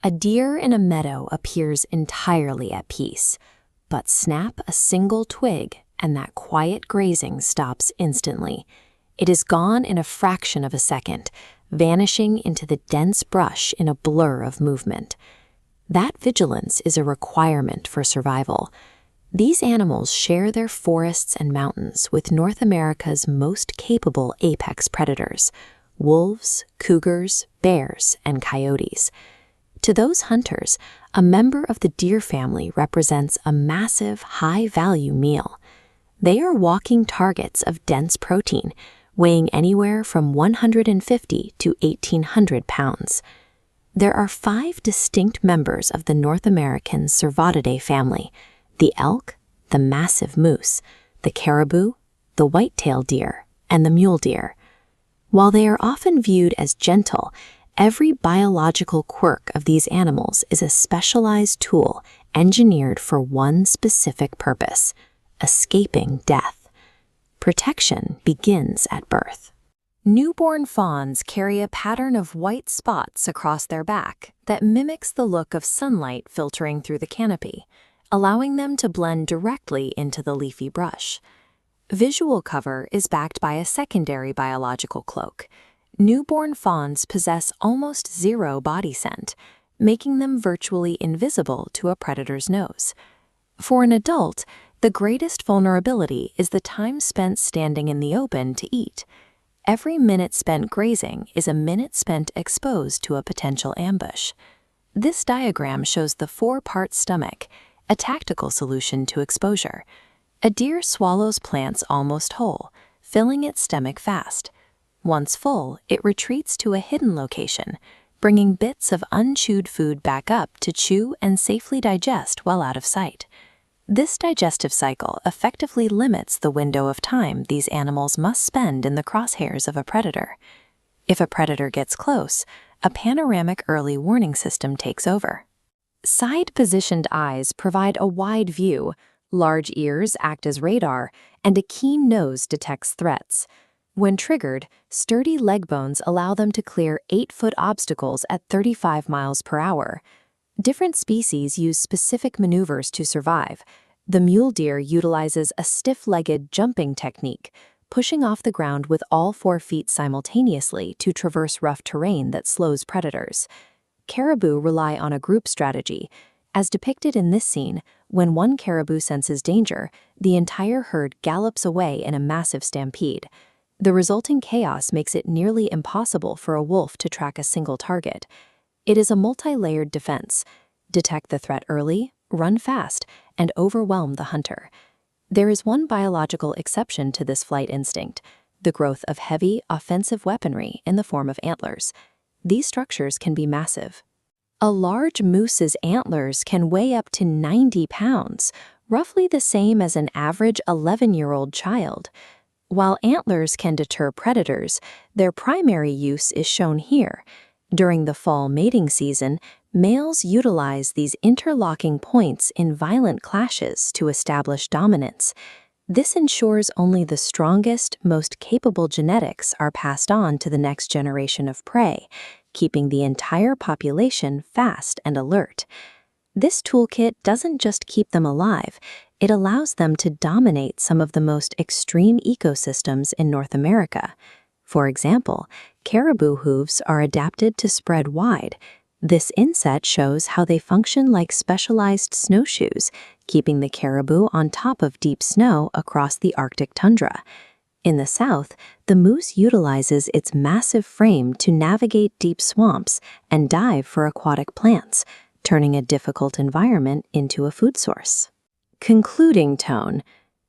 A deer in a meadow appears entirely at peace, but snap a single twig and that quiet grazing stops instantly. It is gone in a fraction of a second, vanishing into the dense brush in a blur of movement. That vigilance is a requirement for survival. These animals share their forests and mountains with North America's most capable apex predators: wolves, cougars, bears, and coyotes. To those hunters, a member of the deer family represents a massive, high-value meal. They are walking targets of dense protein, weighing anywhere from 150 to 1,800 pounds. There are 5 distinct members of the North American Cervatidae family: the elk, the massive moose, the caribou, the white-tailed deer, and the mule deer. While they are often viewed as gentle, every biological quirk of these animals is a specialized tool engineered for one specific purpose: escaping death. Protection begins at birth. Newborn fawns carry a pattern of white spots across their back that mimics the look of sunlight filtering through the canopy, allowing them to blend directly into the leafy brush. Visual cover is backed by a secondary biological cloak. Newborn fawns possess almost zero body scent, making them virtually invisible to a predator's nose. For an adult, the greatest vulnerability is the time spent standing in the open to eat. Every minute spent grazing is a minute spent exposed to a potential ambush. This diagram shows the 4-part stomach, a tactical solution to exposure. A deer swallows plants almost whole, filling its stomach fast. Once full, it retreats to a hidden location, bringing bits of unchewed food back up to chew and safely digest while out of sight. This digestive cycle effectively limits the window of time these animals must spend in the crosshairs of a predator. If a predator gets close, a panoramic early warning system takes over. Side-positioned eyes provide a wide view, large ears act as radar, and a keen nose detects threats. When triggered, sturdy leg bones allow them to clear 8-foot obstacles at 35 miles per hour. Different species use specific maneuvers to survive. The mule deer utilizes a stiff-legged jumping technique, pushing off the ground with all 4 feet simultaneously to traverse rough terrain that slows predators. Caribou rely on a group strategy. As depicted in this scene, when one caribou senses danger, the entire herd gallops away in a massive stampede. The resulting chaos makes it nearly impossible for a wolf to track a single target. It is a multi-layered defense: detect the threat early, run fast, and overwhelm the hunter. There is one biological exception to this flight instinct: the growth of heavy, offensive weaponry in the form of antlers. These structures can be massive. A large moose's antlers can weigh up to 90 pounds, roughly the same as an average 11-year-old child. While antlers can deter predators, their primary use is shown here. During the fall mating season, males utilize these interlocking points in violent clashes to establish dominance. This ensures only the strongest, most capable genetics are passed on to the next generation of prey, keeping the entire population fast and alert. This toolkit doesn't just keep them alive, it allows them to dominate some of the most extreme ecosystems in North America. For example, caribou hooves are adapted to spread wide. This inset shows how they function like specialized snowshoes, keeping the caribou on top of deep snow across the Arctic tundra. In the south, the moose utilizes its massive frame to navigate deep swamps and dive for aquatic plants, turning a difficult environment into a food source. Concluding tone: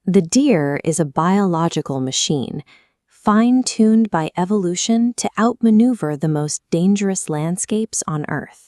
the deer is a biological machine, fine-tuned by evolution to outmaneuver the most dangerous landscapes on Earth.